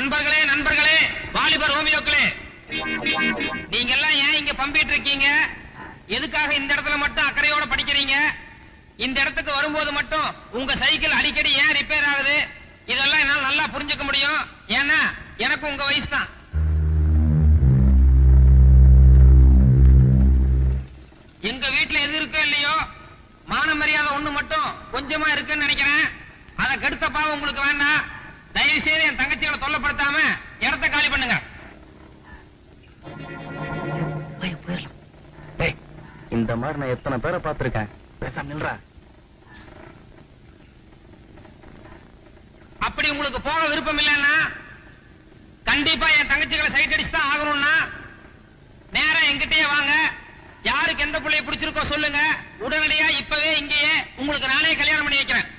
நண்பர்களே நண்பர்களே, வாலிப ரோமியோக்களே, நீங்க எல்லாம் ஏன் இங்க பம்பிட்டு இருக்கீங்க? எதுக்காக இந்த இடத்துல மட்டும் அக்கறையோட படிக்கிறீங்க? இந்த இடத்துக்கு வரும்போது மட்டும் உங்க சைக்கிள் அடிக்கடி ஏன் ரிப்பேர் ஆகுது? இதெல்லாம் என்னால நல்லா புரிஞ்சுக்க முடியும். ஏன்னா எனக்கு உங்க வயசு தான். எங்க வீட்டுல எது இருக்கோ இல்லையோ, மான மரியாதை ஒண்ணு மட்டும் கொஞ்சமா இருக்குன்னு நினைக்கிறேன். அதை கெடுத்த பாவம் உங்களுக்கு வேண்டாம். தயவு செய்து என் தங்கச்சிகளை தொல்லப்படுத்தாம இடத்த காலி பண்ணுங்க. இந்த மாதிரி நான் எத்தனை பேரை பார்த்திருக்கேன். பேசாம நில்றா. அப்படி உங்களுக்கு போக விருப்பம் இல்லைன்னா, கண்டிப்பா என் தங்கச்சிகளை சைட் அடிச்சு தான் ஆகணும்னா நேரம் எங்கிட்டயே வாங்க. யாருக்கு எந்த பிள்ளைய பிடிச்சிருக்கோ சொல்லுங்க. உடனடியா இப்பவே இங்கேயே உங்களுக்கு நானே கல்யாணம் பண்ணி வைக்கிறேன்.